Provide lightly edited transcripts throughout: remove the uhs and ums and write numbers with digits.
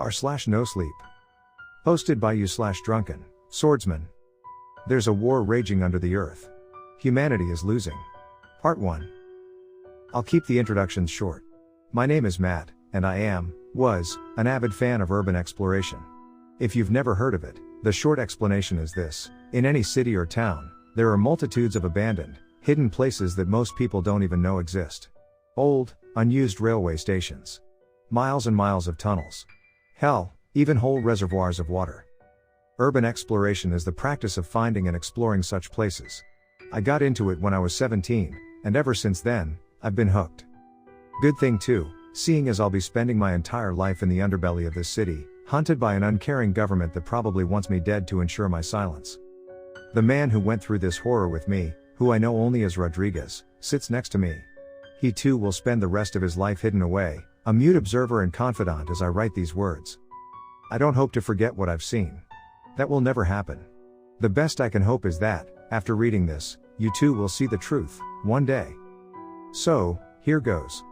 r/nosleep. Hosted by you/DrunkenSwordsman. There's a war raging under the earth. Humanity is losing. Part 1. I'll keep the introductions short. My name is Matt, and I was, an avid fan of urban exploration. If you've never heard of it, the short explanation is this: in any city or town, there are multitudes of abandoned, hidden places that most people don't even know exist. Old, unused railway stations. Miles and miles of tunnels. Hell, even whole reservoirs of water. Urban exploration is the practice of finding and exploring such places. I got into it when I was 17, and ever since then, I've been hooked. Good thing too, seeing as I'll be spending my entire life in the underbelly of this city, hunted by an uncaring government that probably wants me dead to ensure my silence. The man who went through this horror with me, who I know only as Rodriguez, sits next to me. He too will spend the rest of his life hidden away, a mute observer and confidant as I write these words. I don't hope to forget what I've seen. That will never happen. The best I can hope is that, after reading this, you too will see the truth, one day. So, here goes.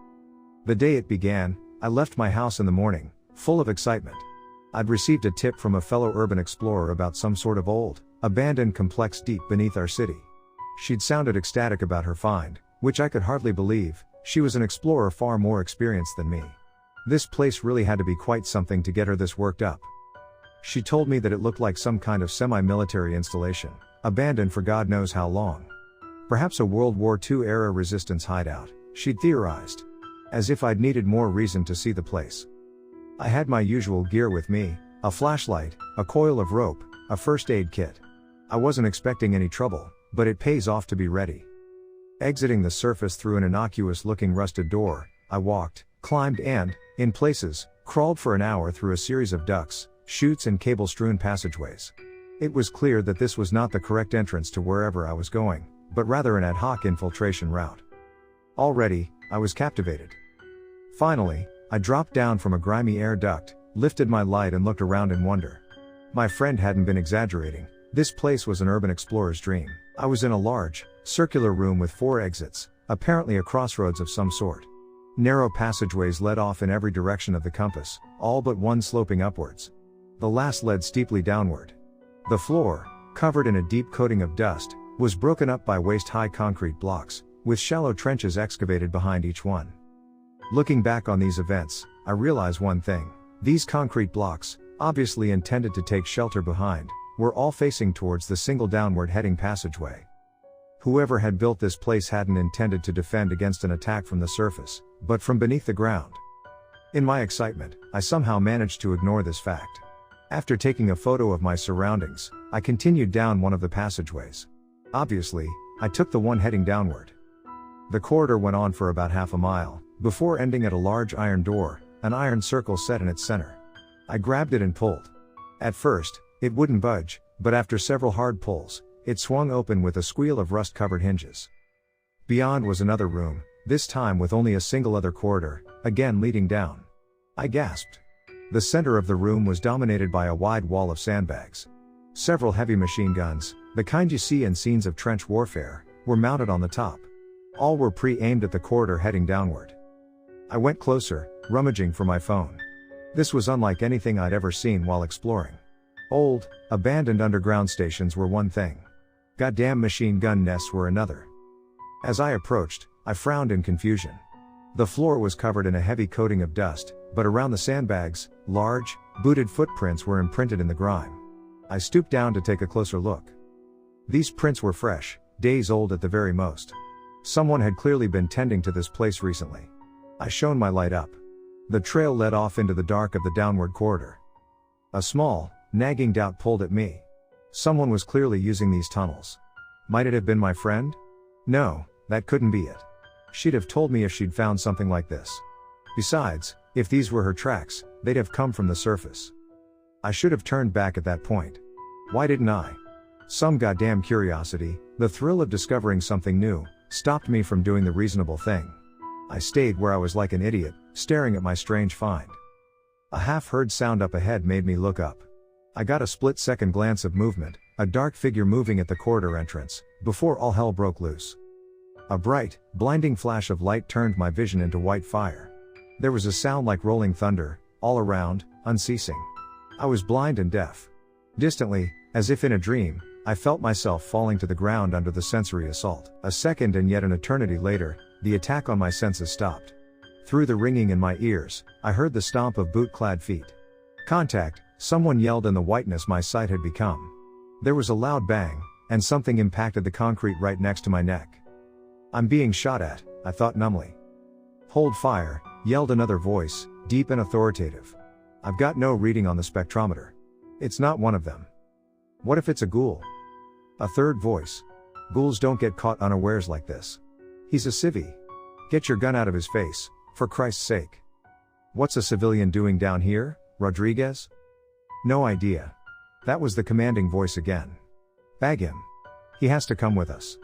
The day it began, I left my house in the morning, full of excitement. I'd received a tip from a fellow urban explorer about some sort of old, abandoned complex deep beneath our city. She'd sounded ecstatic about her find, which I could hardly believe. She was an explorer far more experienced than me. This place really had to be quite something to get her this worked up. She told me that it looked like some kind of semi-military installation, abandoned for God knows how long. Perhaps a World War II era resistance hideout, she'd theorized. As if I'd needed more reason to see the place. I had my usual gear with me, a flashlight, a coil of rope, a first aid kit. I wasn't expecting any trouble, but it pays off to be ready. Exiting the surface through an innocuous-looking rusted door, I walked, climbed and, in places, crawled for an hour through a series of ducts, chutes and cable-strewn passageways. It was clear that this was not the correct entrance to wherever I was going, but rather an ad hoc infiltration route. Already, I was captivated. Finally, I dropped down from a grimy air duct, lifted my light and looked around in wonder. My friend hadn't been exaggerating. This place was an urban explorer's dream. I was in a large, circular room with 4 exits, apparently a crossroads of some sort. Narrow passageways led off in every direction of the compass, all but one sloping upwards. The last led steeply downward. The floor, covered in a deep coating of dust, was broken up by waist-high concrete blocks, with shallow trenches excavated behind each one. Looking back on these events, I realize one thing: these concrete blocks, obviously intended to take shelter behind, were all facing towards the single downward heading passageway. Whoever had built this place hadn't intended to defend against an attack from the surface, but from beneath the ground. In my excitement, I somehow managed to ignore this fact. After taking a photo of my surroundings, I continued down one of the passageways. Obviously, I took the one heading downward. The corridor went on for about half a mile, before ending at a large iron door, an iron circle set in its center. I grabbed it and pulled. At first, it wouldn't budge, but after several hard pulls, it swung open with a squeal of rust-covered hinges. Beyond was another room, this time with only a single other corridor, again leading down. I gasped. The center of the room was dominated by a wide wall of sandbags. Several heavy machine guns, the kind you see in scenes of trench warfare, were mounted on the top. All were pre-aimed at the corridor heading downward. I went closer, rummaging for my phone. This was unlike anything I'd ever seen while exploring. Old, abandoned underground stations were one thing. Goddamn machine gun nests were another. As I approached, I frowned in confusion. The floor was covered in a heavy coating of dust, but around the sandbags, large, booted footprints were imprinted in the grime. I stooped down to take a closer look. These prints were fresh, days old at the very most. Someone had clearly been tending to this place recently. I shone my light up. The trail led off into the dark of the downward corridor. A small, nagging doubt pulled at me. Someone was clearly using these tunnels. Might it have been my friend? No, that couldn't be it. She'd have told me if she'd found something like this. Besides, if these were her tracks, they'd have come from the surface. I should have turned back at that point. Why didn't I? Some goddamn curiosity, the thrill of discovering something new, stopped me from doing the reasonable thing. I stayed where I was like an idiot, staring at my strange find. A half-heard sound up ahead made me look up. I got a split-second glance of movement, a dark figure moving at the corridor entrance, before all hell broke loose. A bright, blinding flash of light turned my vision into white fire. There was a sound like rolling thunder, all around, unceasing. I was blind and deaf. Distantly, as if in a dream, I felt myself falling to the ground under the sensory assault. A second and yet an eternity later, the attack on my senses stopped. Through the ringing in my ears, I heard the stomp of boot-clad feet. Contact, someone yelled in the whiteness my sight had become. There was a loud bang, and something impacted the concrete right next to my neck. I'm being shot at, I thought numbly. Hold fire, yelled another voice, deep and authoritative. I've got no reading on the spectrometer. It's not one of them. What if it's a ghoul? A third voice. Ghouls don't get caught unawares like this. He's a civvy. Get your gun out of his face, for Christ's sake. What's a civilian doing down here, Rodriguez? No idea. That was the commanding voice again. Bag him. He has to come with us.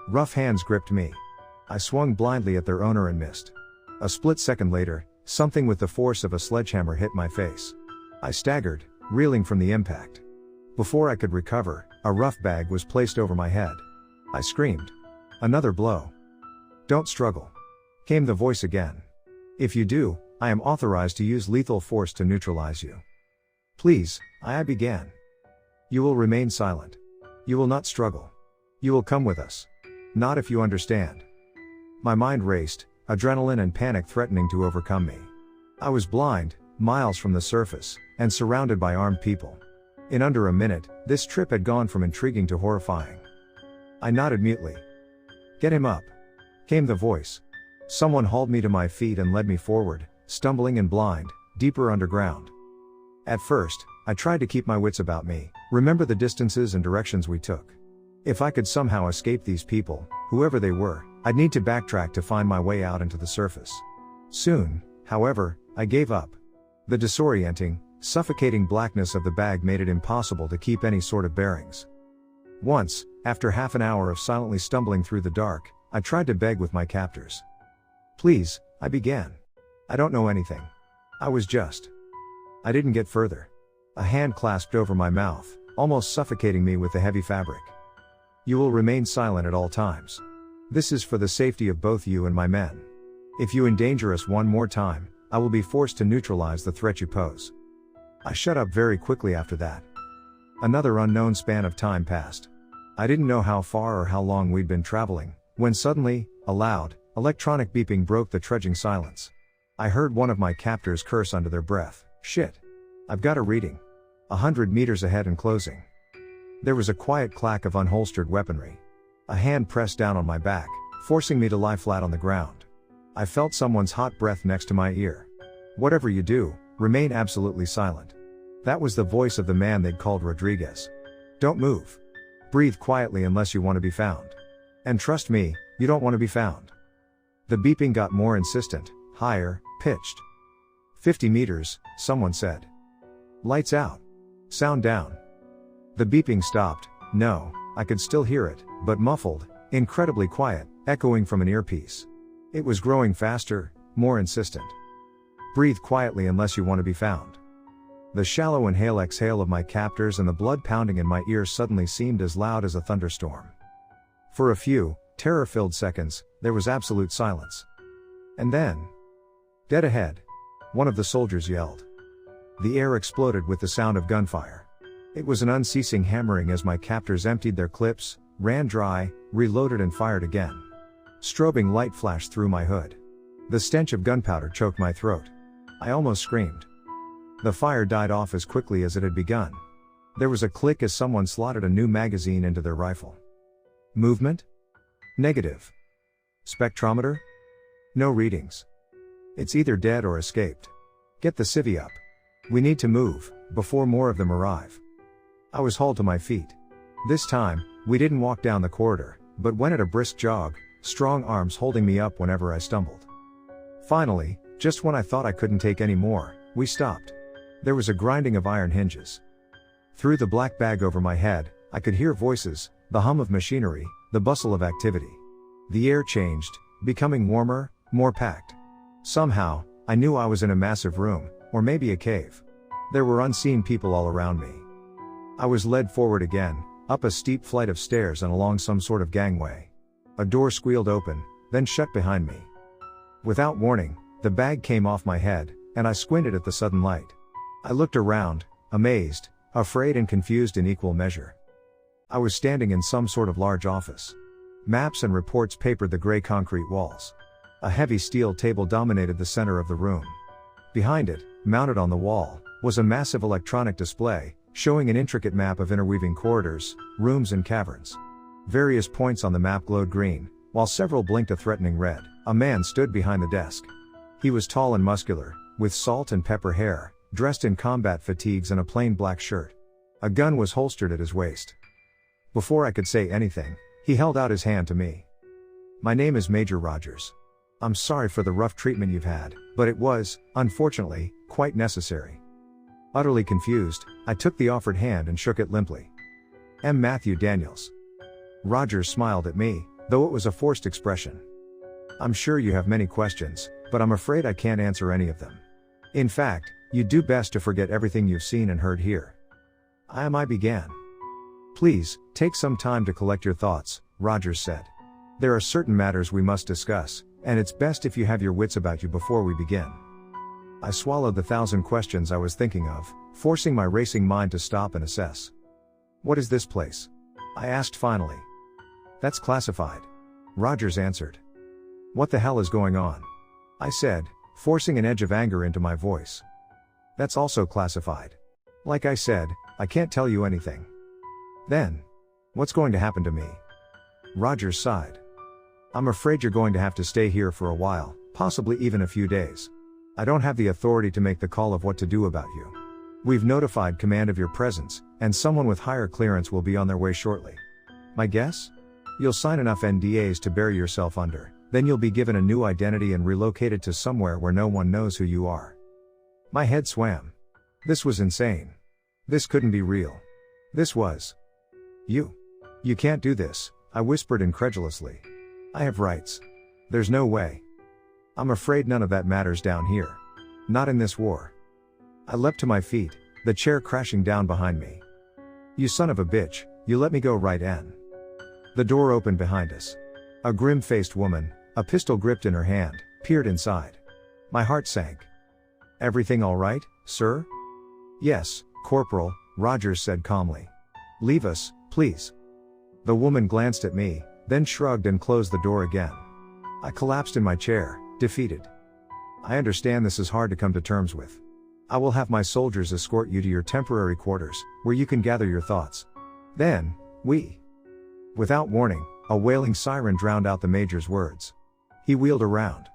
Rough hands gripped me. I swung blindly at their owner and missed. A split second later, something with the force of a sledgehammer hit my face. I staggered, reeling from the impact. Before I could recover, a rough bag was placed over my head. I screamed. Another blow. Don't struggle. Came the voice again. If you do, I am authorized to use lethal force to neutralize you. Please, I began. You will remain silent. You will not struggle. You will come with us. Not if you understand. My mind raced, adrenaline and panic threatening to overcome me. I was blind, miles from the surface, and surrounded by armed people. In under a minute, this trip had gone from intriguing to horrifying. I nodded mutely. Get him up. Came the voice. Someone hauled me to my feet and led me forward, stumbling and blind, deeper underground. At first, I tried to keep my wits about me, remember the distances and directions we took. If I could somehow escape these people, whoever they were, I'd need to backtrack to find my way out into the surface. Soon, however, I gave up. The disorienting, suffocating blackness of the bag made it impossible to keep any sort of bearings. Once, after half an hour of silently stumbling through the dark, I tried to beg with my captors. Please, I began. I don't know anything. I didn't get further. A hand clasped over my mouth, almost suffocating me with the heavy fabric. You will remain silent at all times. This is for the safety of both you and my men. If you endanger us one more time, I will be forced to neutralize the threat you pose. I shut up very quickly after that. Another unknown span of time passed. I didn't know how far or how long we'd been traveling, when suddenly, a loud, electronic beeping broke the trudging silence. I heard one of my captors curse under their breath. Shit. I've got a reading. 100 meters ahead and closing. There was a quiet clack of unholstered weaponry. A hand pressed down on my back, forcing me to lie flat on the ground. I felt someone's hot breath next to my ear. Whatever you do, remain absolutely silent. That was the voice of the man they'd called Rodriguez. Don't move. Breathe quietly unless you want to be found. And trust me, you don't want to be found. The beeping got more insistent, higher, pitched. 50 meters, someone said. Lights out. Sound down. The beeping stopped. No, I could still hear it, but muffled, incredibly quiet, echoing from an earpiece. It was growing faster, more insistent. Breathe quietly unless you want to be found. The shallow inhale-exhale of my captors and the blood pounding in my ears suddenly seemed as loud as a thunderstorm. For a few, terror-filled seconds, there was absolute silence. And then, dead ahead, one of the soldiers yelled. The air exploded with the sound of gunfire. It was an unceasing hammering as my captors emptied their clips, ran dry, reloaded and fired again. Strobing light flashed through my hood. The stench of gunpowder choked my throat. I almost screamed. The fire died off as quickly as it had begun. There was a click as someone slotted a new magazine into their rifle. Movement? Negative. Spectrometer? No readings. It's either dead or escaped. Get the civvy up. We need to move, before more of them arrive. I was hauled to my feet. This time, we didn't walk down the corridor, but went at a brisk jog, strong arms holding me up whenever I stumbled. Finally, just when I thought I couldn't take any more, we stopped. There was a grinding of iron hinges. Through the black bag over my head, I could hear voices, the hum of machinery, the bustle of activity. The air changed, becoming warmer, more packed. Somehow, I knew I was in a massive room, or maybe a cave. There were unseen people all around me. I was led forward again, up a steep flight of stairs and along some sort of gangway. A door squealed open, then shut behind me. Without warning, the bag came off my head, and I squinted at the sudden light. I looked around, amazed, afraid and confused in equal measure. I was standing in some sort of large office. Maps and reports papered the gray concrete walls. A heavy steel table dominated the center of the room. Behind it, mounted on the wall, was a massive electronic display, showing an intricate map of interweaving corridors, rooms and caverns. Various points on the map glowed green, while several blinked a threatening red. A man stood behind the desk. He was tall and muscular, with salt and pepper hair, dressed in combat fatigues and a plain black shirt. A gun was holstered at his waist. Before I could say anything, he held out his hand to me. "My name is Major Rogers. I'm sorry for the rough treatment you've had, but it was, unfortunately, quite necessary." Utterly confused, I took the offered hand and shook it limply. "I'm Matthew Daniels." Rogers smiled at me, though it was a forced expression. "I'm sure you have many questions, but I'm afraid I can't answer any of them. In fact, you'd do best to forget everything you've seen and heard here." I began. "Please, take some time to collect your thoughts," Rogers said. "There are certain matters we must discuss, and it's best if you have your wits about you before we begin." I swallowed the 1,000 questions I was thinking of, forcing my racing mind to stop and assess. "What is this place?" I asked finally. "That's classified," Rogers answered. "What the hell is going on?" I said, forcing an edge of anger into my voice. "That's also classified. Like I said, I can't tell you anything." "Then, what's going to happen to me?" Rogers sighed. "I'm afraid you're going to have to stay here for a while, possibly even a few days. I don't have the authority to make the call of what to do about you. We've notified command of your presence, and someone with higher clearance will be on their way shortly. My guess? You'll sign enough NDAs to bury yourself under, then you'll be given a new identity and relocated to somewhere where no one knows who you are." My head swam. This was insane. This couldn't be real. This was. You can't do this," I whispered incredulously. "I have rights. There's no way." "I'm afraid none of that matters down here. Not in this war." I leapt to my feet, the chair crashing down behind me. "You son of a bitch, you let me go right in." The door opened behind us. A grim-faced woman, a pistol gripped in her hand, peered inside. My heart sank. "Everything all right, sir?" "Yes, Corporal," Rogers said calmly. "Leave us, please." The woman glanced at me, then shrugged and closed the door again. I collapsed in my chair, defeated. "I understand this is hard to come to terms with. I will have my soldiers escort you to your temporary quarters, where you can gather your thoughts. Then, we..." Without warning, a wailing siren drowned out the Major's words. He wheeled around.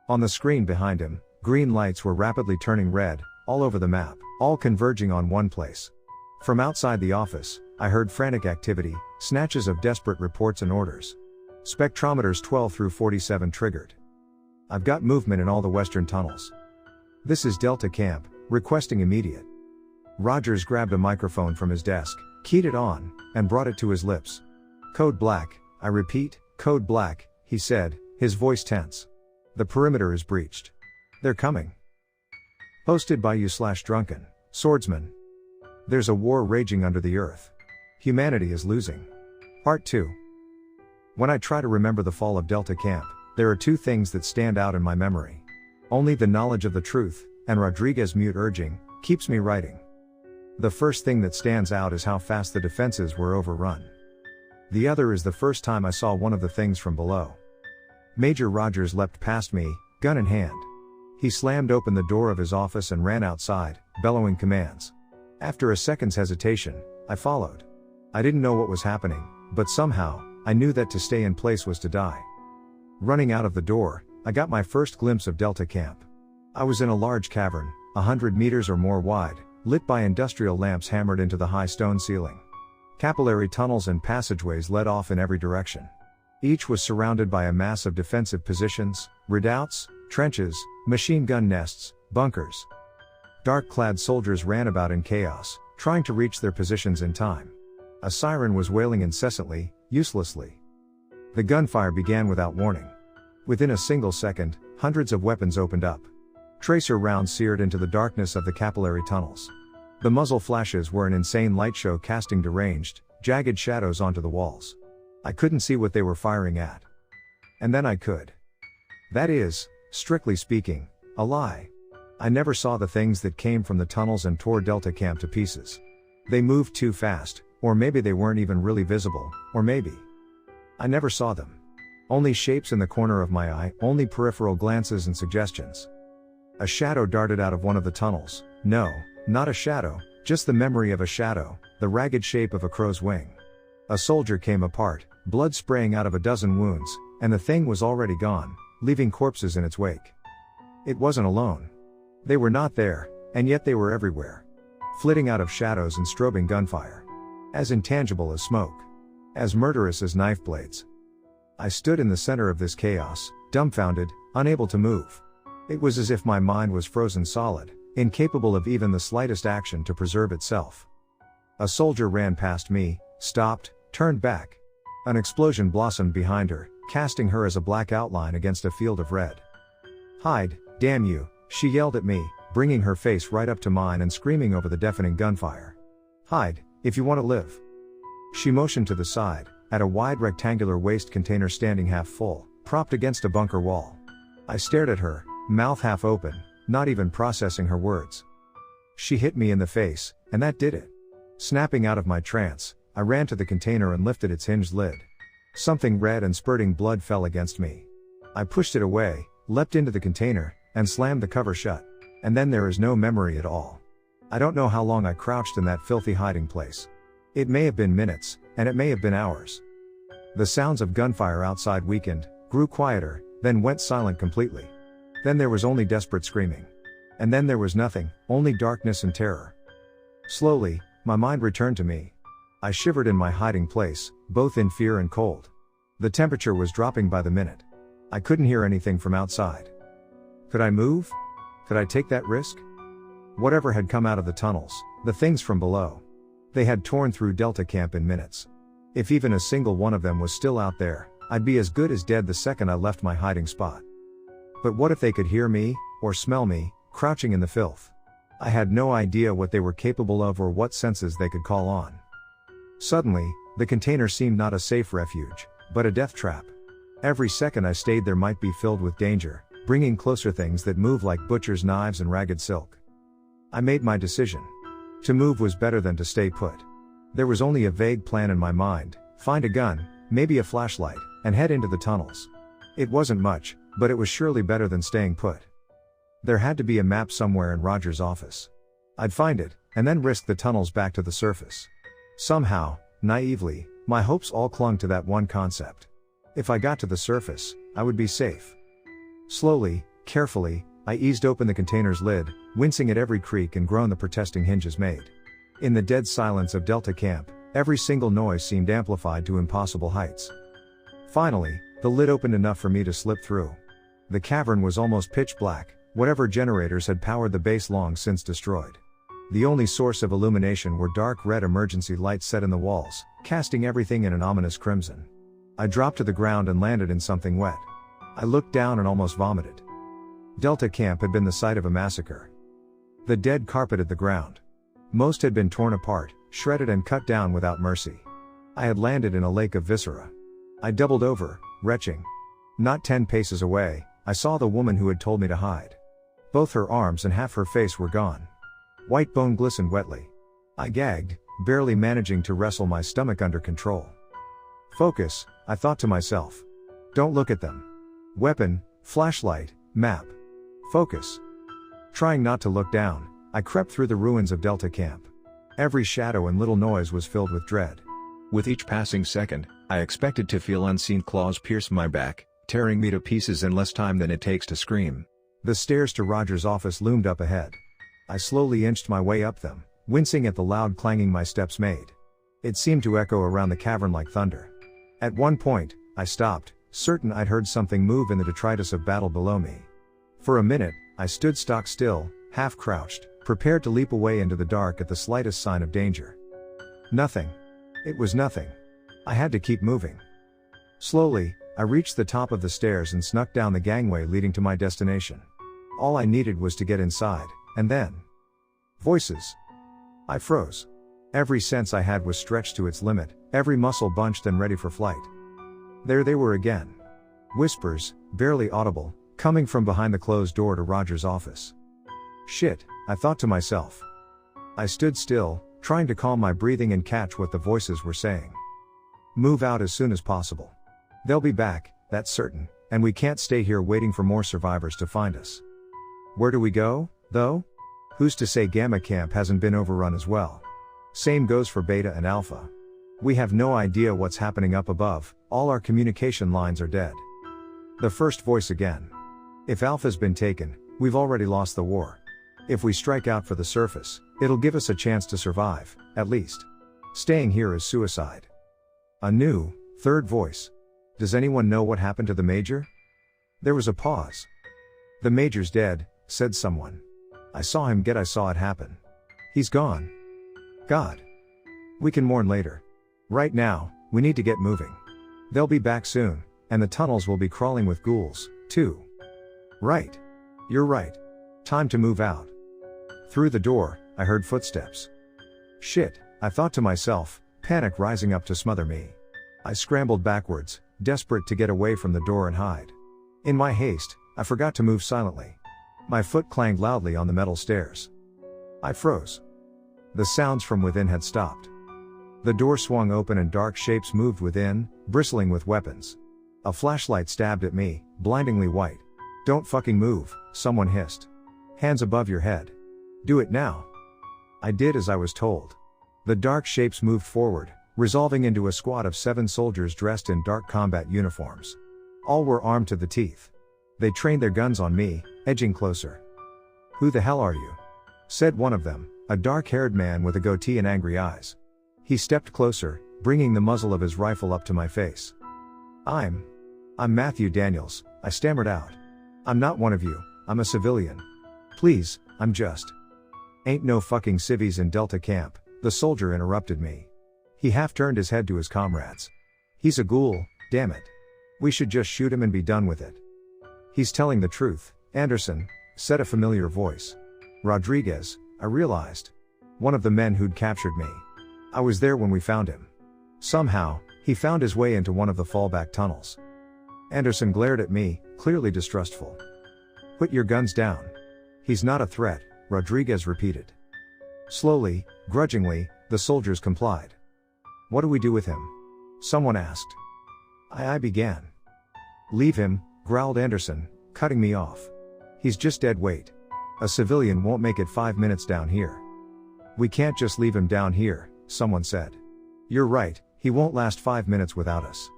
On the screen behind him, green lights were rapidly turning red, all over the map, all converging on one place. From outside the office, I heard frantic activity, snatches of desperate reports and orders. Spectrometers 12 through 47 triggered. "I've got movement in all the western tunnels. This is Delta Camp, requesting immediate." Rogers grabbed a microphone from his desk, keyed it on, and brought it to his lips. "Code Black, I repeat, Code Black," he said, his voice tense. "The perimeter is breached. They're coming." Posted by /DrunkenSwordsman. There's a war raging under the earth. Humanity is losing. Part 2. When I try to remember the fall of Delta Camp, there are two things that stand out in my memory. Only the knowledge of the truth, and Rodriguez's mute urging, keeps me writing. The first thing that stands out is how fast the defenses were overrun. The other is the first time I saw one of the things from below. Major Rogers leapt past me, gun in hand. He slammed open the door of his office and ran outside, bellowing commands. After a second's hesitation, I followed. I didn't know what was happening, but somehow, I knew that to stay in place was to die. Running out of the door, I got my first glimpse of Delta Camp. I was in a large cavern, 100 meters or more wide, lit by industrial lamps hammered into the high stone ceiling. Capillary tunnels and passageways led off in every direction. Each was surrounded by a mass of defensive positions, redoubts, trenches, machine gun nests, bunkers. Dark-clad soldiers ran about in chaos, trying to reach their positions in time. A siren was wailing incessantly, uselessly. The gunfire began without warning. Within a single second, hundreds of weapons opened up. Tracer rounds seared into the darkness of the capillary tunnels. The muzzle flashes were an insane light show, casting deranged, jagged shadows onto the walls. I couldn't see what they were firing at. And then I could. That is, strictly speaking, a lie. I never saw the things that came from the tunnels and tore Delta Camp to pieces. They moved too fast, or maybe they weren't even really visible, or maybe I never saw them. Only shapes in the corner of my eye, only peripheral glances and suggestions. A shadow darted out of one of the tunnels. No, not a shadow, just the memory of a shadow, the ragged shape of a crow's wing. A soldier came apart, blood spraying out of a dozen wounds, and the thing was already gone, leaving corpses in its wake. It wasn't alone. They were not there, and yet they were everywhere. Flitting out of shadows and strobing gunfire. As intangible as smoke. As murderous as knife blades. I stood in the center of this chaos, dumbfounded, unable to move. It was as if my mind was frozen solid, incapable of even the slightest action to preserve itself. A soldier ran past me, stopped, turned back. An explosion blossomed behind her, casting her as a black outline against a field of red. "Hide, damn you," she yelled at me, bringing her face right up to mine and screaming over the deafening gunfire. "Hide, if you want to live." She motioned to the side, at a wide rectangular waste container standing half full, propped against a bunker wall. I stared at her, mouth half open, not even processing her words. She hit me in the face, and that did it. Snapping out of my trance, I ran to the container and lifted its hinged lid. Something red and spurting blood fell against me. I pushed it away, leapt into the container, and slammed the cover shut. And then there is no memory at all. I don't know how long I crouched in that filthy hiding place. It may have been minutes, and it may have been hours. The sounds of gunfire outside weakened, grew quieter, then went silent completely. Then there was only desperate screaming. And then there was nothing, only darkness and terror. Slowly, my mind returned to me. I shivered in my hiding place, both in fear and cold. The temperature was dropping by the minute. I couldn't hear anything from outside. Could I move? Could I take that risk? Whatever had come out of the tunnels, the things from below. They had torn through Delta Camp in minutes. If even a single one of them was still out there, I'd be as good as dead the second I left my hiding spot. But what if they could hear me, or smell me, crouching in the filth? I had no idea what they were capable of or what senses they could call on. Suddenly, the container seemed not a safe refuge, but a death trap. Every second I stayed there might be filled with danger, bringing closer things that move like butcher's knives and ragged silk. I made my decision. To move was better than to stay put. There was only a vague plan in my mind: find a gun, maybe a flashlight, and head into the tunnels. It wasn't much, but it was surely better than staying put. There had to be a map somewhere in Roger's office. I'd find it, and then risk the tunnels back to the surface. Somehow, naively, my hopes all clung to that one concept. If I got to the surface, I would be safe. Slowly, carefully, I eased open the container's lid, wincing at every creak and groan the protesting hinges made. In the dead silence of Delta Camp, every single noise seemed amplified to impossible heights. Finally, the lid opened enough for me to slip through. The cavern was almost pitch black, whatever generators had powered the base long since destroyed. The only source of illumination were dark red emergency lights set in the walls, casting everything in an ominous crimson. I dropped to the ground and landed in something wet. I looked down and almost vomited. Delta Camp had been the site of a massacre. The dead carpeted the ground. Most had been torn apart, shredded and cut down without mercy. I had landed in a lake of viscera. I doubled over, retching. Not 10 paces away, I saw the woman who had told me to hide. Both her arms and half her face were gone. White bone glistened wetly. I gagged, barely managing to wrestle my stomach under control. Focus, I thought to myself. Don't look at them. Weapon, flashlight, map. Focus. Trying not to look down, I crept through the ruins of Delta Camp. Every shadow and little noise was filled with dread. With each passing second, I expected to feel unseen claws pierce my back, tearing me to pieces in less time than it takes to scream. The stairs to Roger's office loomed up ahead. I slowly inched my way up them, wincing at the loud clanging my steps made. It seemed to echo around the cavern like thunder. At one point, I stopped, certain I'd heard something move in the detritus of battle below me. For a minute, I stood stock still, half crouched, prepared to leap away into the dark at the slightest sign of danger. Nothing. It was nothing. I had to keep moving. Slowly, I reached the top of the stairs and snuck down the gangway leading to my destination. All I needed was to get inside, and then... voices. I froze. Every sense I had was stretched to its limit, every muscle bunched and ready for flight. There they were again. Whispers, barely audible, coming from behind the closed door to Roger's office. Shit, I thought to myself. I stood still, trying to calm my breathing and catch what the voices were saying. Move out as soon as possible. They'll be back, that's certain, and we can't stay here waiting for more survivors to find us. Where do we go, though? Who's to say Gamma Camp hasn't been overrun as well? Same goes for Beta and Alpha. We have no idea what's happening up above, all our communication lines are dead. The first voice again. If Alpha's been taken, we've already lost the war. If we strike out for the surface, it'll give us a chance to survive, at least. Staying here is suicide. A new, third voice. Does anyone know what happened to the Major? There was a pause. The Major's dead, said someone. I saw it happen. He's gone. God. We can mourn later. Right now, we need to get moving. They'll be back soon, and the tunnels will be crawling with ghouls, too. Right. You're right. Time to move out. Through the door, I heard footsteps. Shit, I thought to myself, panic rising up to smother me. I scrambled backwards, desperate to get away from the door and hide. In my haste, I forgot to move silently. My foot clanged loudly on the metal stairs. I froze. The sounds from within had stopped. The door swung open and dark shapes moved within, bristling with weapons. A flashlight stabbed at me, blindingly white. Don't fucking move, someone hissed. Hands above your head. Do it now. I did as I was told. The dark shapes moved forward, resolving into a squad of 7 soldiers dressed in dark combat uniforms. All were armed to the teeth. They trained their guns on me, edging closer. Who the hell are you? Said one of them, a dark-haired man with a goatee and angry eyes. He stepped closer, bringing the muzzle of his rifle up to my face. I'm Matthew Daniels, I stammered out. I'm not one of you, I'm a civilian. Please, I'm just. Ain't no fucking civvies in Delta Camp, the soldier interrupted me. He half turned his head to his comrades. He's a ghoul, damn it. We should just shoot him and be done with it. He's telling the truth, Anderson, said a familiar voice. Rodriguez, I realized. One of the men who'd captured me. I was there when we found him. Somehow, he found his way into one of the fallback tunnels. Anderson glared at me, clearly distrustful. Put your guns down. He's not a threat, Rodriguez repeated. Slowly, grudgingly, the soldiers complied. What do we do with him? Someone asked. I began. Leave him, growled Anderson, cutting me off. He's just dead weight. A civilian won't make it 5 minutes down here. We can't just leave him down here, someone said. You're right, he won't last 5 minutes without us.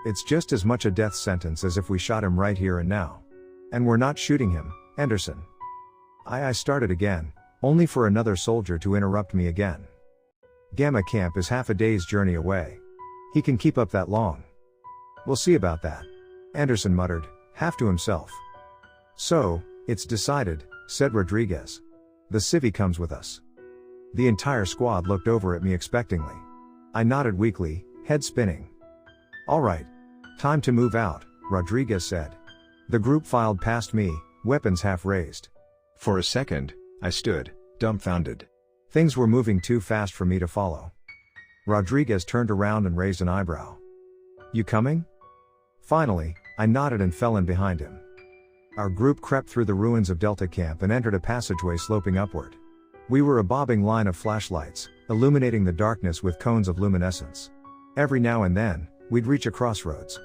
It's just as much a death sentence as if we shot him right here and now. And we're not shooting him, Anderson. I started again, only for another soldier to interrupt me again. Gamma Camp is half a day's journey away. He can keep up that long. We'll see about that. Anderson muttered, half to himself. So, it's decided, said Rodriguez. The civvy comes with us. The entire squad looked over at me expectingly. I nodded weakly, head spinning. All right. Time to move out, Rodriguez said. The group filed past me, weapons half raised. For a second, I stood, dumbfounded. Things were moving too fast for me to follow. Rodriguez turned around and raised an eyebrow. You coming? Finally, I nodded and fell in behind him. Our group crept through the ruins of Delta Camp and entered a passageway sloping upward. We were a bobbing line of flashlights, illuminating the darkness with cones of luminescence. Every now and then, we'd reach a crossroads.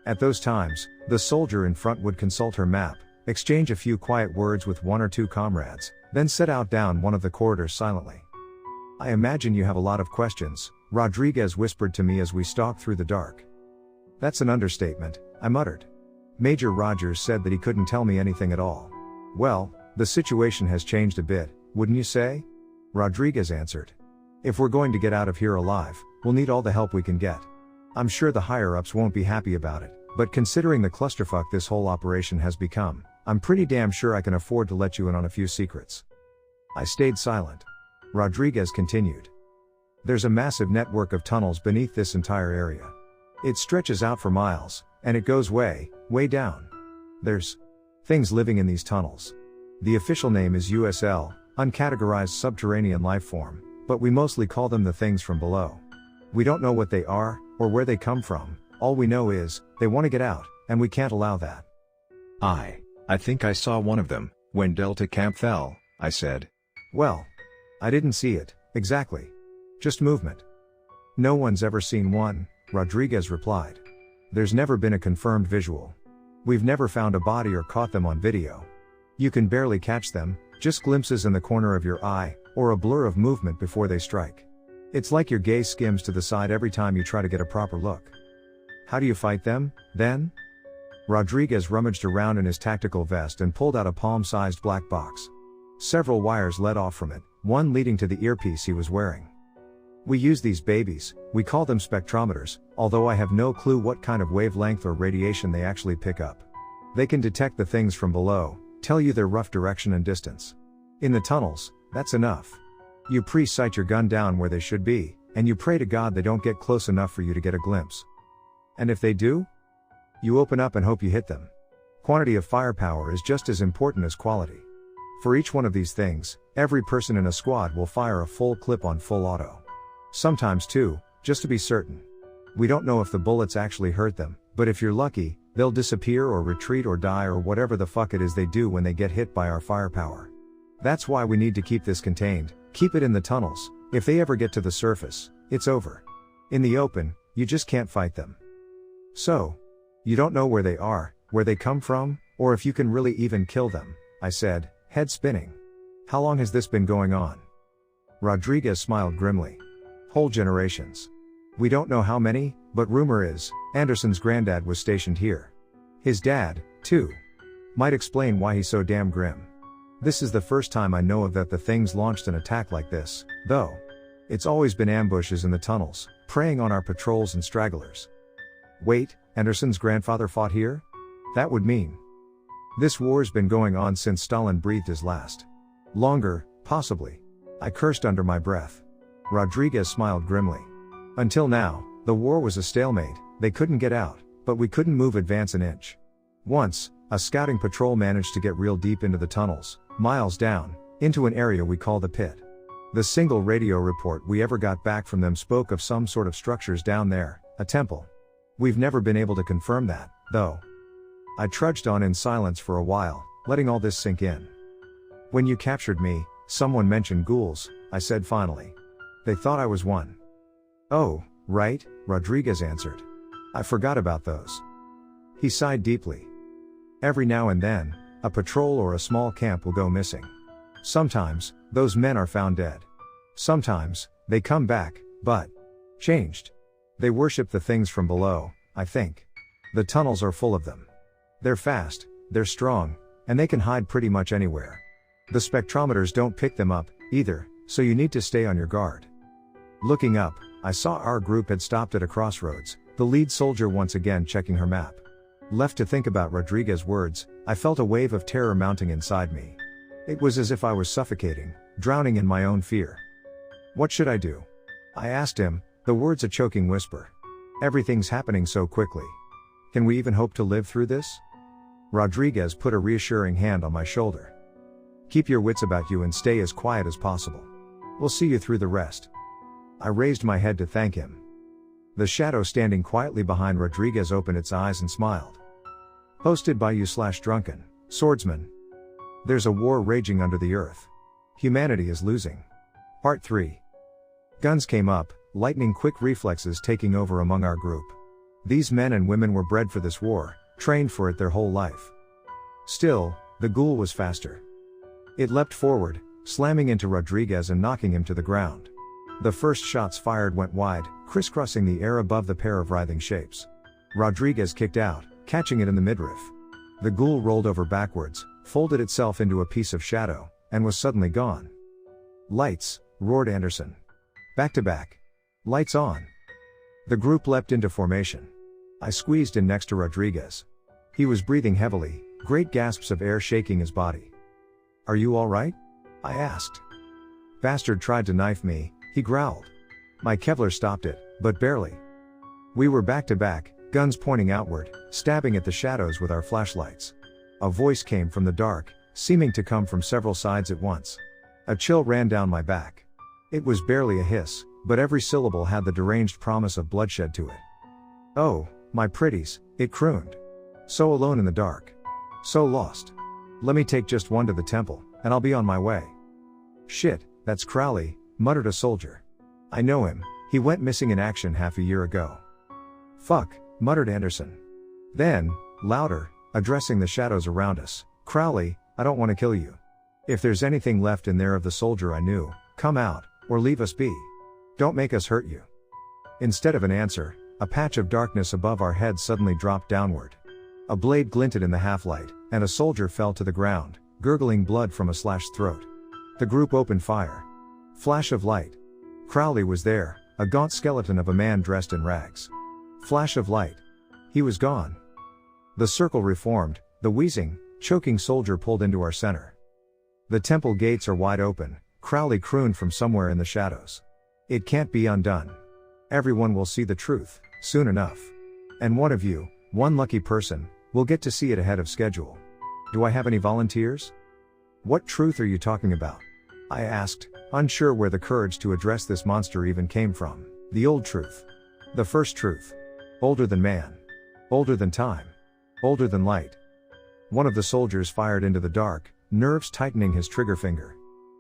At those times, the soldier in front would consult her map, exchange a few quiet words with 1 or 2 comrades, then set out down one of the corridors silently. I imagine you have a lot of questions, Rodriguez whispered to me as we stalked through the dark. That's an understatement, I muttered. Major Rogers said that he couldn't tell me anything at all. Well, the situation has changed a bit, wouldn't you say? Rodriguez answered. If we're going to get out of here alive, we'll need all the help we can get. I'm sure the higher-ups won't be happy about it, but considering the clusterfuck this whole operation has become, I'm pretty damn sure I can afford to let you in on a few secrets. I stayed silent. Rodriguez continued. There's a massive network of tunnels beneath this entire area. It stretches out for miles, and it goes way, way down. There's things living in these tunnels. The official name is USL, uncategorized subterranean life form, but we mostly call them the things from below. We don't know what they are, or where they come from, all we know is, they want to get out, and we can't allow that. I think I saw one of them, when Delta Camp fell, I said. Well, I didn't see it, exactly. Just movement. No one's ever seen one, Rodriguez replied. There's never been a confirmed visual. We've never found a body or caught them on video. You can barely catch them, just glimpses in the corner of your eye, or a blur of movement before they strike. It's like your gaze skims to the side every time you try to get a proper look. How do you fight them, then? Rodriguez rummaged around in his tactical vest and pulled out a palm-sized black box. Several wires led off from it, one leading to the earpiece he was wearing. We use these babies, we call them spectrometers, although I have no clue what kind of wavelength or radiation they actually pick up. They can detect the things from below, tell you their rough direction and distance. In the tunnels, that's enough. You pre-sight your gun down where they should be, and you pray to God they don't get close enough for you to get a glimpse. And if they do? You open up and hope you hit them. Quantity of firepower is just as important as quality. For each one of these things, every person in a squad will fire a full clip on full auto. Sometimes two, just to be certain. We don't know if the bullets actually hurt them, but if you're lucky, they'll disappear or retreat or die or whatever the fuck it is they do when they get hit by our firepower. That's why we need to keep this contained, keep it in the tunnels. If they ever get to the surface, it's over. In the open, you just can't fight them. So, you don't know where they are, where they come from, or if you can really even kill them, I said, head spinning. How long has this been going on? Rodriguez smiled grimly. Whole generations. We don't know how many, but rumor is, Anderson's granddad was stationed here. His dad, too. Might explain why he's so damn grim. This is the first time I know of that the things launched an attack like this, though. It's always been ambushes in the tunnels, preying on our patrols and stragglers. Wait, Anderson's grandfather fought here? That would mean. This war's been going on since Stalin breathed his last. Longer, possibly. I cursed under my breath. Rodriguez smiled grimly. Until now, the war was a stalemate, they couldn't get out, but we couldn't move advance an inch. Once, a scouting patrol managed to get real deep into the tunnels, miles down, into an area we call the pit. The single radio report we ever got back from them spoke of some sort of structures down there, a temple. We've never been able to confirm that, though. I trudged on in silence for a while, letting all this sink in. When you captured me, someone mentioned ghouls, I said finally. They thought I was one. Oh, right, Rodriguez answered. I forgot about those. He sighed deeply. Every now and then, a patrol or a small camp will go missing. Sometimes, those men are found dead. Sometimes, they come back, but changed. They worship the things from below, I think. The tunnels are full of them. They're fast, they're strong, and they can hide pretty much anywhere. The spectrometers don't pick them up, either, so you need to stay on your guard. Looking up, I saw our group had stopped at a crossroads, the lead soldier once again checking her map. Left to think about Rodriguez's words, I felt a wave of terror mounting inside me. It was as if I was suffocating, drowning in my own fear. What should I do? I asked him, the words a choking whisper. Everything's happening so quickly. Can we even hope to live through this? Rodriguez put a reassuring hand on my shoulder. Keep your wits about you and stay as quiet as possible. We'll see you through the rest. I raised my head to thank him. The shadow standing quietly behind Rodriguez opened its eyes and smiled. Hosted by you/DrunkenSwordsman. There's a war raging under the earth. Humanity is losing. Part 3. Guns came up, lightning-quick reflexes taking over among our group. These men and women were bred for this war, trained for it their whole life. Still, the ghoul was faster. It leapt forward, slamming into Rodriguez and knocking him to the ground. The first shots fired went wide, crisscrossing the air above the pair of writhing shapes. Rodriguez kicked out, catching it in the midriff. The ghoul rolled over backwards, folded itself into a piece of shadow, and was suddenly gone. Lights, roared Anderson. Back to back. Lights on. The group leapt into formation. I squeezed in next to Rodriguez. He was breathing heavily, great gasps of air shaking his body. Are you all right? I asked. Bastard tried to knife me, he growled. My Kevlar stopped it, but barely. We were back to back, guns pointing outward, stabbing at the shadows with our flashlights. A voice came from the dark, seeming to come from several sides at once. A chill ran down my back. It was barely a hiss, but every syllable had the deranged promise of bloodshed to it. Oh, my pretties, it crooned. So alone in the dark. So lost. Let me take just one to the temple, and I'll be on my way. Shit, that's Crowley, muttered a soldier. I know him, he went missing in action half a year ago. Fuck, muttered Anderson. Then, louder, addressing the shadows around us, Crowley, I don't want to kill you. If there's anything left in there of the soldier I knew, come out, or leave us be. Don't make us hurt you. Instead of an answer, a patch of darkness above our heads suddenly dropped downward. A blade glinted in the half-light, and a soldier fell to the ground, gurgling blood from a slashed throat. The group opened fire. Flash of light. Crowley was there, a gaunt skeleton of a man dressed in rags. Flash of light. He was gone. The circle reformed, the wheezing, choking soldier pulled into our center. The temple gates are wide open, Crowley crooned from somewhere in the shadows. It can't be undone. Everyone will see the truth, soon enough. And one of you, one lucky person, will get to see it ahead of schedule. Do I have any volunteers? What truth are you talking about? I asked, unsure where the courage to address this monster even came from. The old truth. The first truth. Older than man. Older than time. Older than light. One of the soldiers fired into the dark, nerves tightening his trigger finger.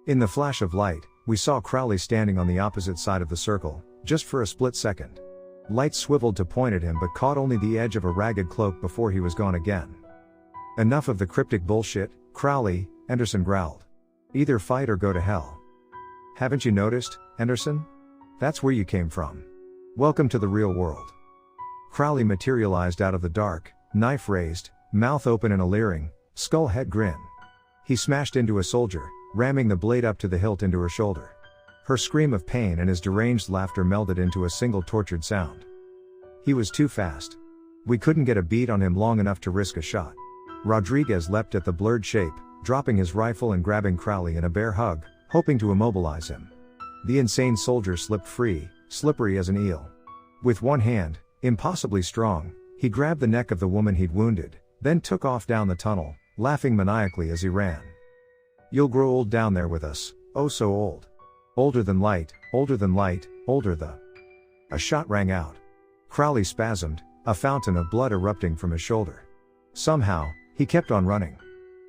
In the flash of light, we saw Crowley standing on the opposite side of the circle, just for a split second. Light swiveled to point at him but caught only the edge of a ragged cloak before he was gone again. Enough of the cryptic bullshit, Crowley, Anderson growled. Either fight or go to hell. Haven't you noticed, Anderson? That's where you came from. Welcome to the real world. Crowley materialized out of the dark, knife raised, mouth open in a leering, skull head grin. He smashed into a soldier, ramming the blade up to the hilt into her shoulder. Her scream of pain and his deranged laughter melded into a single tortured sound. He was too fast. We couldn't get a beat on him long enough to risk a shot. Rodriguez leapt at the blurred shape, dropping his rifle and grabbing Crowley in a bear hug, hoping to immobilize him. The insane soldier slipped free, slippery as an eel. With one hand, impossibly strong, he grabbed the neck of the woman he'd wounded, then took off down the tunnel, laughing maniacally as he ran. You'll grow old down there with us, oh so old. Older than light, older than light, older the... A shot rang out. Crowley spasmed, a fountain of blood erupting from his shoulder. Somehow, he kept on running.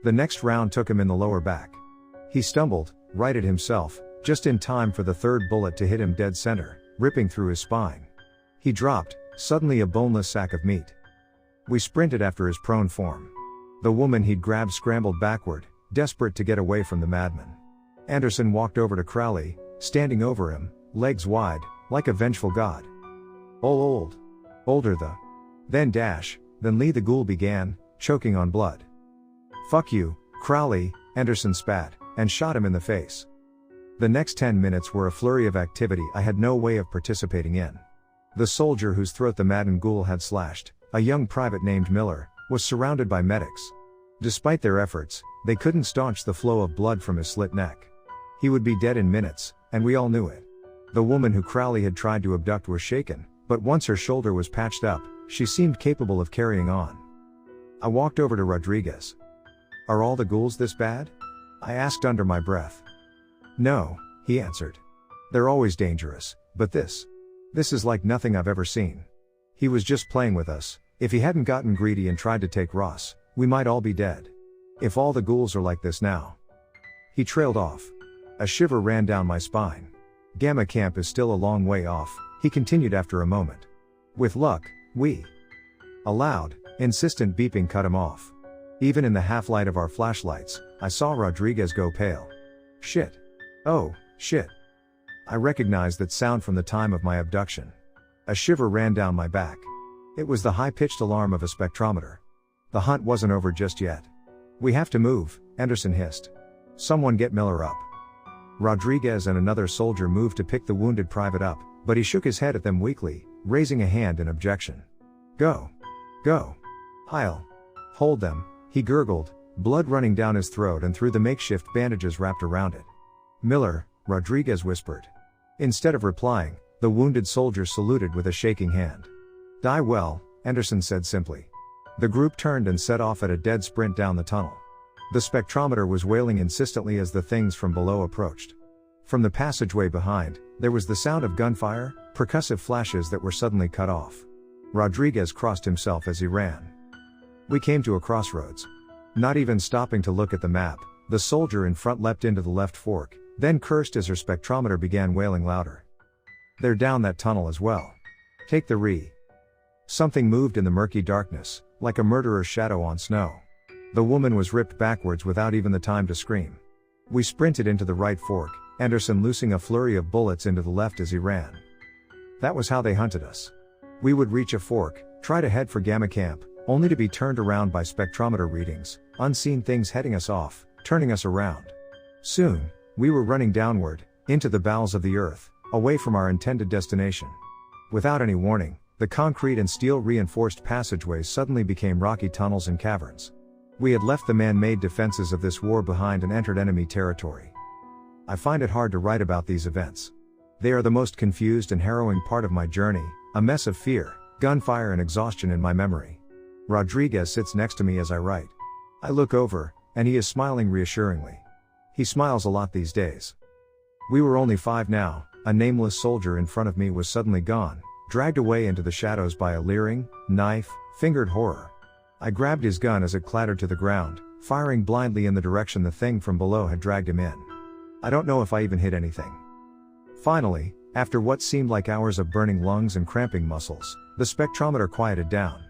The next round took him in the lower back. He stumbled, righted himself, just in time for the third bullet to hit him dead center, ripping through his spine. He dropped, suddenly a boneless sack of meat. We sprinted after his prone form. The woman he'd grabbed scrambled backward, desperate to get away from the madman. Anderson walked over to Crowley, standing over him, legs wide, like a vengeful god. Old. Older the... Then Lee the ghoul began, choking on blood. Fuck you, Crowley, Anderson spat, and shot him in the face. The next 10 minutes were a flurry of activity I had no way of participating in. The soldier whose throat the maddened ghoul had slashed, a young private named Miller, was surrounded by medics. Despite their efforts, they couldn't staunch the flow of blood from his slit neck. He would be dead in minutes, and we all knew it. The woman who Crowley had tried to abduct was shaken, but once her shoulder was patched up, she seemed capable of carrying on. I walked over to Rodriguez. Are all the ghouls this bad? I asked under my breath. No, he answered. They're always dangerous, but this is like nothing I've ever seen. He was just playing with us. If he hadn't gotten greedy and tried to take Ross, we might all be dead. If all the ghouls are like this now. He trailed off. A shiver ran down my spine. Gamma camp is still a long way off, he continued after a moment. With luck, we... A loud, insistent beeping cut him off. Even in the half-light of our flashlights, I saw Rodriguez go pale. Shit. Oh, shit. I recognized that sound from the time of my abduction. A shiver ran down my back. It was the high-pitched alarm of a spectrometer. The hunt wasn't over just yet. We have to move, Anderson hissed. Someone get Miller up. Rodriguez and another soldier moved to pick the wounded private up, but he shook his head at them weakly, raising a hand in objection. Go. I'll hold them, he gurgled, blood running down his throat and through the makeshift bandages wrapped around it. Miller, Rodriguez whispered. Instead of replying, the wounded soldier saluted with a shaking hand. Die well, Anderson said simply. The group turned and set off at a dead sprint down the tunnel. The spectrometer was wailing insistently as the things from below approached. From the passageway behind, there was the sound of gunfire, percussive flashes that were suddenly cut off. Rodriguez crossed himself as he ran. We came to a crossroads. Not even stopping to look at the map, The soldier in front leapt into the left fork, then cursed as her spectrometer began wailing louder. They're down that tunnel as well. Take the re. Something moved in the murky darkness, like a murderer's shadow on snow. The woman was ripped backwards without even the time to scream. We sprinted into the right fork, Anderson loosing a flurry of bullets into the left as he ran. That was how they hunted us. We would reach a fork, try to head for Gamma Camp, only to be turned around by spectrometer readings, unseen things heading us off, turning us around. Soon, we were running downward, into the bowels of the earth, away from our intended destination. Without any warning, the concrete and steel reinforced passageways suddenly became rocky tunnels and caverns. We had left the man-made defenses of this war behind and entered enemy territory. I find it hard to write about these events. They are the most confused and harrowing part of my journey, a mess of fear, gunfire and exhaustion in my memory. Rodriguez sits next to me as I write. I look over, and he is smiling reassuringly. He smiles a lot these days. We were only 5 now. A nameless soldier in front of me was suddenly gone, dragged away into the shadows by a leering, knife-fingered horror. I grabbed his gun as it clattered to the ground, firing blindly in the direction the thing from below had dragged him in. I don't know if I even hit anything. Finally, after what seemed like hours of burning lungs and cramping muscles, the spectrometer quieted down.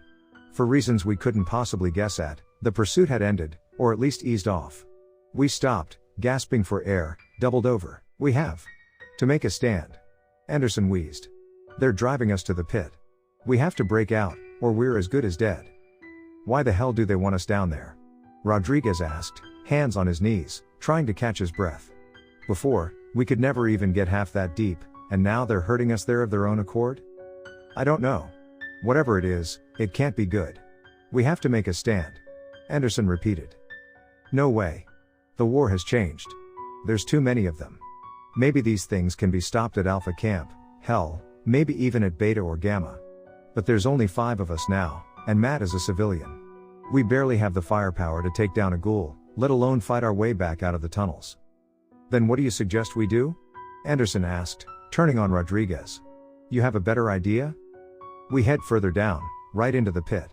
For reasons we couldn't possibly guess at, the pursuit had ended, or at least eased off. We stopped, gasping for air, doubled over. We have to make a stand. Anderson wheezed. They're driving us to the pit. We have to break out, or we're as good as dead. Why the hell do they want us down there? Rodriguez asked, hands on his knees, trying to catch his breath. Before, we could never even get half that deep, and now they're hurting us there of their own accord? I don't know. Whatever it is, it can't be good. We have to make a stand. Anderson repeated. No way. The war has changed. There's too many of them. Maybe these things can be stopped at Alpha Camp, hell, maybe even at Beta or Gamma. But there's only 5 of us now, and Matt is a civilian. We barely have the firepower to take down a ghoul, let alone fight our way back out of the tunnels. Then what do you suggest we do? Anderson asked, turning on Rodriguez. You have a better idea? We head further down, right into the pit.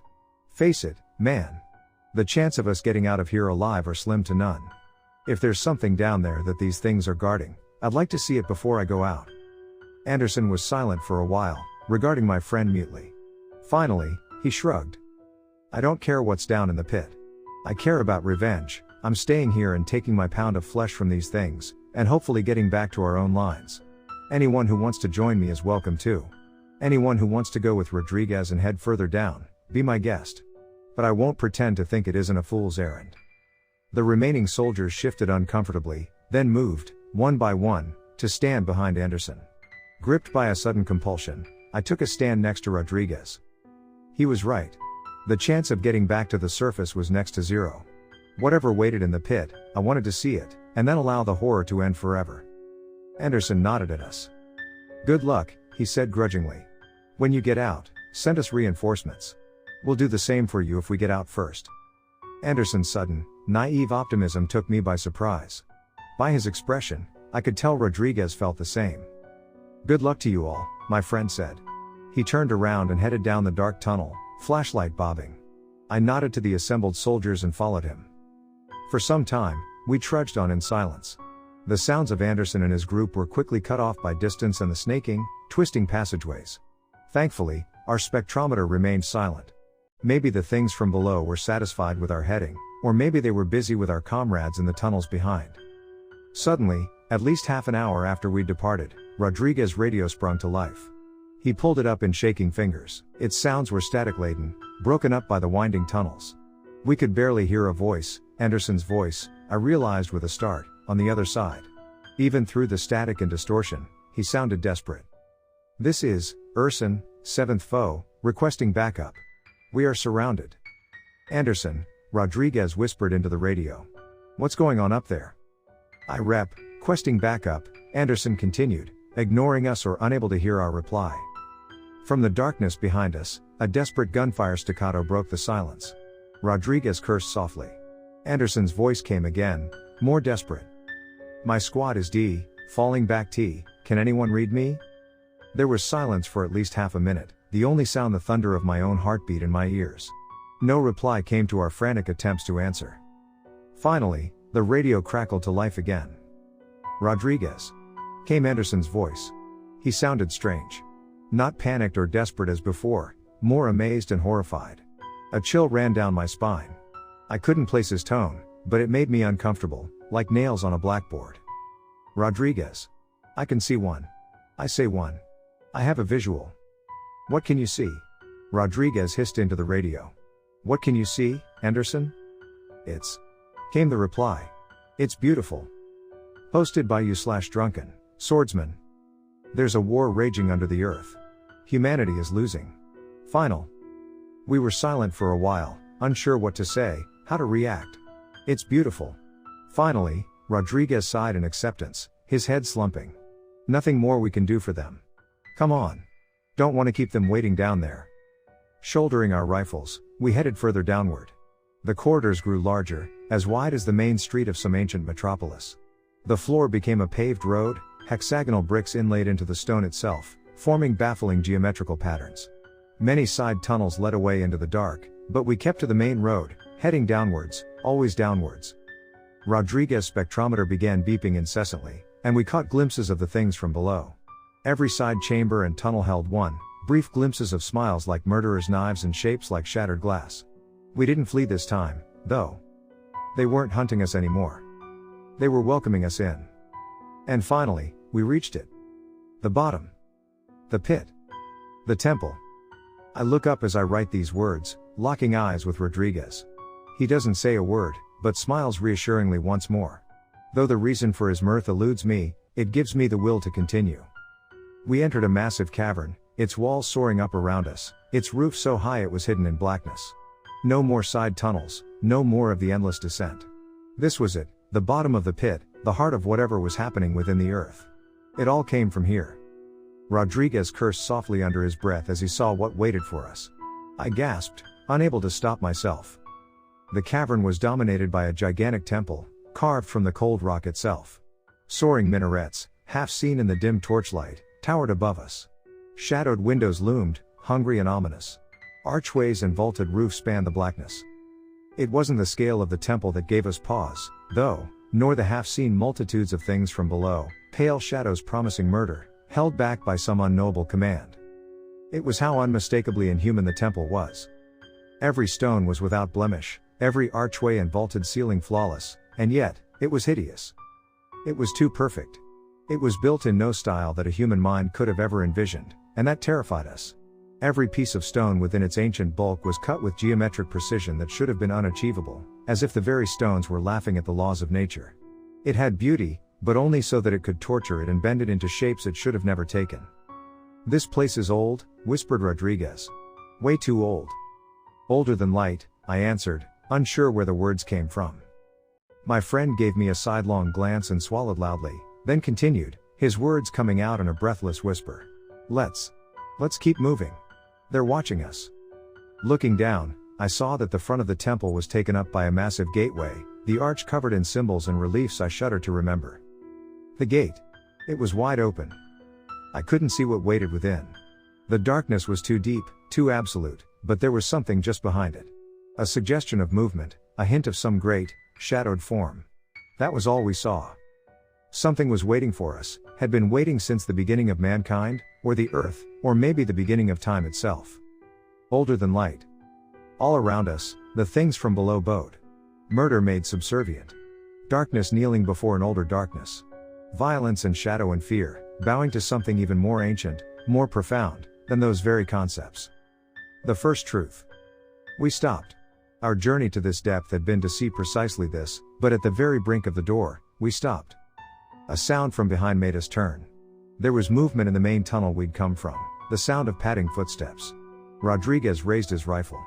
Face it, man. The chance of us getting out of here alive are slim to none. If there's something down there that these things are guarding, I'd like to see it before I go out. Anderson was silent for a while, regarding my friend mutely. Finally, he shrugged. I don't care what's down in the pit. I care about revenge. I'm staying here and taking my pound of flesh from these things, and hopefully getting back to our own lines. Anyone who wants to join me is welcome too. Anyone who wants to go with Rodriguez and head further down, be my guest. But I won't pretend to think it isn't a fool's errand. The remaining soldiers shifted uncomfortably, then moved, one by one, to stand behind Anderson. Gripped by a sudden compulsion, I took a stand next to Rodriguez. He was right. The chance of getting back to the surface was next to zero. Whatever waited in the pit, I wanted to see it, and then allow the horror to end forever. Anderson nodded at us. Good luck, he said grudgingly. When you get out, send us reinforcements. We'll do the same for you if we get out first. Anderson's sudden, naive optimism took me by surprise. By his expression, I could tell Rodriguez felt the same. Good luck to you all, my friend said. He turned around and headed down the dark tunnel, flashlight bobbing. I nodded to the assembled soldiers and followed him. For some time, we trudged on in silence. The sounds of Anderson and his group were quickly cut off by distance and the snaking, twisting passageways. Thankfully, our spectrometer remained silent. Maybe the things from below were satisfied with our heading, or maybe they were busy with our comrades in the tunnels behind. Suddenly, at least half an hour after we departed, Rodriguez's radio sprung to life. He pulled it up in shaking fingers. Its sounds were static-laden, broken up by the winding tunnels. We could barely hear a voice, Anderson's voice, I realized with a start, on the other side. Even through the static and distortion, he sounded desperate. This is Urson, 7th foe, requesting backup. We are surrounded. Anderson, Rodriguez whispered into the radio. What's going on up there? I rep, questing backup, Anderson continued, ignoring us or unable to hear our reply. From the darkness behind us, a desperate gunfire staccato broke the silence. Rodriguez cursed softly. Anderson's voice came again, more desperate. My squad is D, falling back T, can anyone read me? There was silence for at least half a minute, the only sound the thunder of my own heartbeat in my ears. No reply came to our frantic attempts to answer. Finally, The radio crackled to life again. "Rodriguez," came Anderson's voice. He sounded strange. Not panicked or desperate as before, more amazed and horrified. A chill ran down my spine. I couldn't place his tone, but it made me uncomfortable, like nails on a blackboard. "Rodriguez. I can see one. I say one. I have a visual." "What can you see?" Rodriguez hissed into the radio. "What can you see, Anderson?" "It's," came the reply. "It's beautiful. Posted by you/DrunkenSwordsman. There's a war raging under the earth. Humanity is losing. Final." We were silent for a while, unsure what to say, how to react. "It's beautiful." Finally, Rodriguez sighed in acceptance, his head slumping. "Nothing more we can do for them. Come on. Don't want to keep them waiting down there." Shouldering our rifles, we headed further downward. The corridors grew larger, as wide as the main street of some ancient metropolis. The floor became a paved road, hexagonal bricks inlaid into the stone itself, forming baffling geometrical patterns. Many side tunnels led away into the dark, but we kept to the main road, heading downwards, always downwards. Rodriguez's spectrometer began beeping incessantly, and we caught glimpses of the things from below. Every side chamber and tunnel held one, brief glimpses of smiles like murderers' knives and shapes like shattered glass. We didn't flee this time, though. They weren't hunting us anymore. They were welcoming us in. And finally, we reached it. The bottom. The pit. The temple. I look up as I write these words, locking eyes with Rodriguez. He doesn't say a word, but smiles reassuringly once more. Though the reason for his mirth eludes me, it gives me the will to continue. We entered a massive cavern, its walls soaring up around us, its roof so high it was hidden in blackness. No more side tunnels, no more of the endless descent. This was it, the bottom of the pit, the heart of whatever was happening within the earth. It all came from here. Rodriguez cursed softly under his breath as he saw what waited for us. I gasped, unable to stop myself. The cavern was dominated by a gigantic temple, carved from the cold rock itself. Soaring minarets, half seen in the dim torchlight, towered above us. Shadowed windows loomed, hungry and ominous. Archways and vaulted roofs spanned the blackness. It wasn't the scale of the temple that gave us pause, though, nor the half-seen multitudes of things from below, pale shadows promising murder, held back by some unknowable command. It was how unmistakably inhuman the temple was. Every stone was without blemish, every archway and vaulted ceiling flawless, and yet, it was hideous. It was too perfect. It was built in no style that a human mind could have ever envisioned, and that terrified us. Every piece of stone within its ancient bulk was cut with geometric precision that should have been unachievable, as if the very stones were laughing at the laws of nature. It had beauty, but only so that it could torture it and bend it into shapes it should have never taken. "This place is old," whispered Rodriguez. "Way too old." "Older than light," I answered, unsure where the words came from. My friend gave me a sidelong glance and swallowed loudly, then continued, his words coming out in a breathless whisper. Let's keep moving. They're watching us." Looking down, I saw that the front of the temple was taken up by a massive gateway, the arch covered in symbols and reliefs I shudder to remember. The gate. It was wide open. I couldn't see what waited within. The darkness was too deep, too absolute, but there was something just behind it. A suggestion of movement, a hint of some great, shadowed form. That was all we saw. Something was waiting for us, had been waiting since the beginning of mankind, or the earth, or maybe the beginning of time itself. Older than light. All around us, the things from below bowed. Murder made subservient. Darkness kneeling before an older darkness. Violence and shadow and fear, bowing to something even more ancient, more profound, than those very concepts. The first truth. We stopped. Our journey to this depth had been to see precisely this, but at the very brink of the door, we stopped. A sound from behind made us turn. There was movement in the main tunnel we'd come from, the sound of padding footsteps. Rodriguez raised his rifle.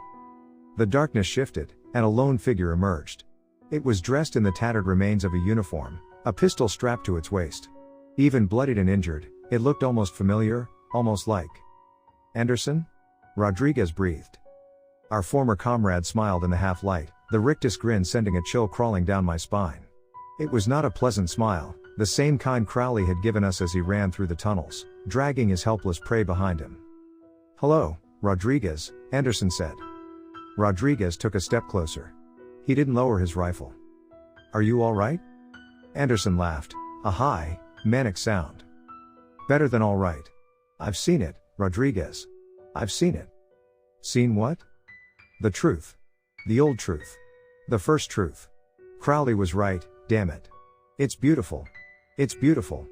The darkness shifted, and a lone figure emerged. It was dressed in the tattered remains of a uniform, a pistol strapped to its waist. Even bloodied and injured, it looked almost familiar, almost like Anderson? Rodriguez breathed. Our former comrade smiled in the half-light, the rictus grin sending a chill crawling down my spine. It was not a pleasant smile, the same kind Crowley had given us as he ran through the tunnels, dragging his helpless prey behind him. "Hello, Rodriguez," Anderson said. Rodriguez took a step closer. He didn't lower his rifle. Are you alright? Anderson laughed, a high, manic sound. Better than alright. I've seen it, Rodriguez. I've seen it. Seen what? The truth. The old truth. The first truth. Crowley was right, damn it. It's beautiful. It's beautiful.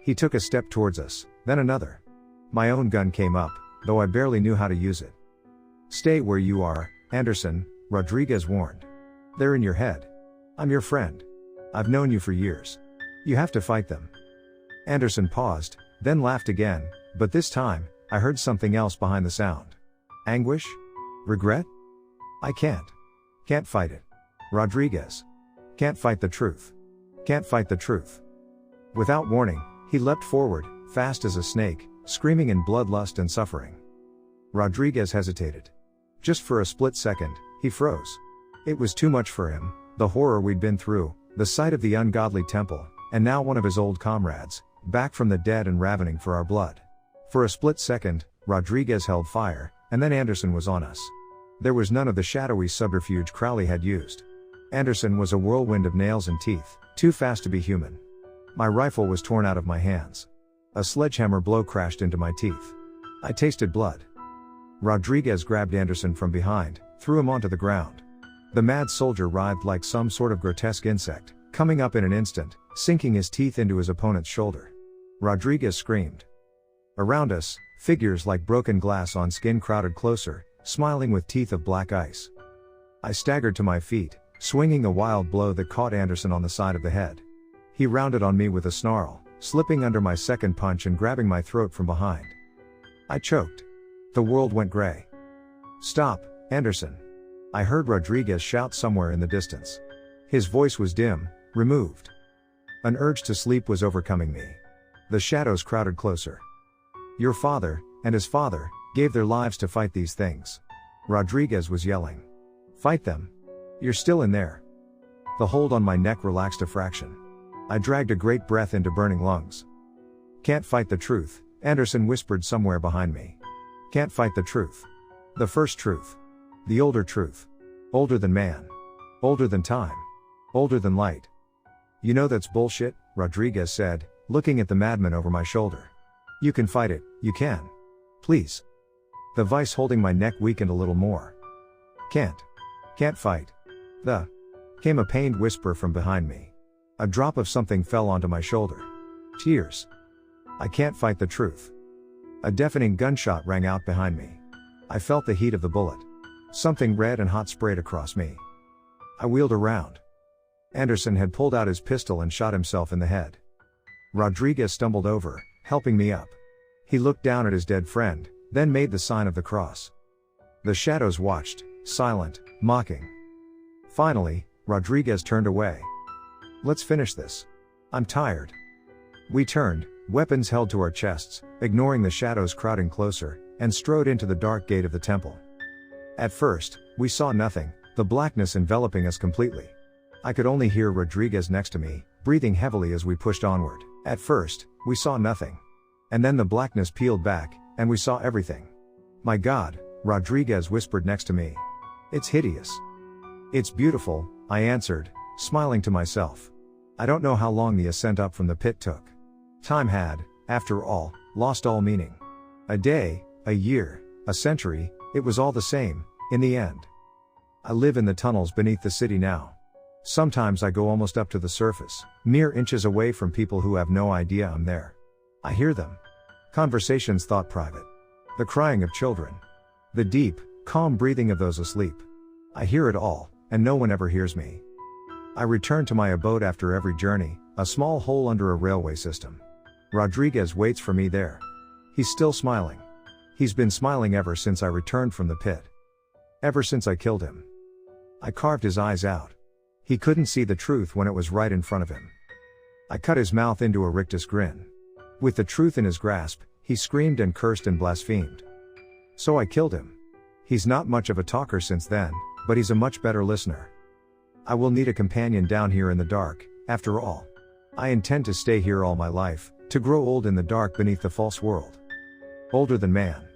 He took a step towards us, then another. My own gun came up, though I barely knew how to use it. Stay where you are, Anderson, Rodriguez warned. They're in your head. I'm your friend. I've known you for years. You have to fight them. Anderson paused, then laughed again, but this time, I heard something else behind the sound. Anguish? Regret? I can't fight it. Rodriguez. Can't fight the truth. Can't fight the truth. Without warning, he leapt forward, fast as a snake, screaming in bloodlust and suffering. Rodriguez hesitated. Just for a split second, he froze. It was too much for him, the horror we'd been through, the sight of the ungodly temple, and now one of his old comrades, back from the dead and ravening for our blood. For a split second, Rodriguez held fire, and then Anderson was on us. There was none of the shadowy subterfuge Crowley had used. Anderson was a whirlwind of nails and teeth, too fast to be human. My rifle was torn out of my hands. A sledgehammer blow crashed into my teeth. I tasted blood. Rodriguez grabbed Anderson from behind, threw him onto the ground. The mad soldier writhed like some sort of grotesque insect, coming up in an instant, sinking his teeth into his opponent's shoulder. Rodriguez screamed. Around us, figures like broken glass on skin crowded closer, smiling with teeth of black ice. I staggered to my feet, swinging a wild blow that caught Anderson on the side of the head. He rounded on me with a snarl, slipping under my second punch and grabbing my throat from behind. I choked. The world went gray. Stop, Anderson. I heard Rodriguez shout somewhere in the distance. His voice was dim, removed. An urge to sleep was overcoming me. The shadows crowded closer. Your father, and his father, gave their lives to fight these things. Rodriguez was yelling. Fight them. You're still in there. The hold on my neck relaxed a fraction. I dragged a great breath into burning lungs. Can't fight the truth, Anderson whispered somewhere behind me. Can't fight the truth. The first truth. The older truth. Older than man. Older than time. Older than light. You know that's bullshit, Rodriguez said, looking at the madman over my shoulder. You can fight it, you can. Please. The vice holding my neck weakened a little more. Can't fight. Came a pained whisper from behind me. A drop of something fell onto my shoulder. Tears. I can't fight the truth. A deafening gunshot rang out behind me. I felt the heat of the bullet. Something red and hot sprayed across me. I wheeled around. Anderson had pulled out his pistol and shot himself in the head. Rodriguez stumbled over, helping me up. He looked down at his dead friend, then made the sign of the cross. The shadows watched, silent, mocking. Finally, Rodriguez turned away. Let's finish this. I'm tired. We turned, weapons held to our chests, ignoring the shadows crowding closer, and strode into the dark gate of the temple. At first, we saw nothing, the blackness enveloping us completely. I could only hear Rodriguez next to me, breathing heavily as we pushed onward. At first, we saw nothing. And then the blackness peeled back, and we saw everything. My God, Rodriguez whispered next to me. It's hideous. It's beautiful, I answered, smiling to myself. I don't know how long the ascent up from the pit took. Time had, after all, lost all meaning. A day, a year, a century, it was all the same, in the end. I live in the tunnels beneath the city now. Sometimes I go almost up to the surface, mere inches away from people who have no idea I'm there. I hear them. Conversations thought private. The crying of children. The deep, calm breathing of those asleep. I hear it all, and no one ever hears me. I return to my abode after every journey, a small hole under a railway system. Rodriguez waits for me there. He's still smiling. He's been smiling ever since I returned from the pit. Ever since I killed him. I carved his eyes out. He couldn't see the truth when it was right in front of him. I cut his mouth into a rictus grin. With the truth in his grasp, he screamed and cursed and blasphemed. So I killed him. He's not much of a talker since then, but he's a much better listener. I will need a companion down here in the dark, after all. I intend to stay here all my life, to grow old in the dark beneath the false world. Older than man.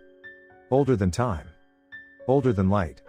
Older than time. Older than light.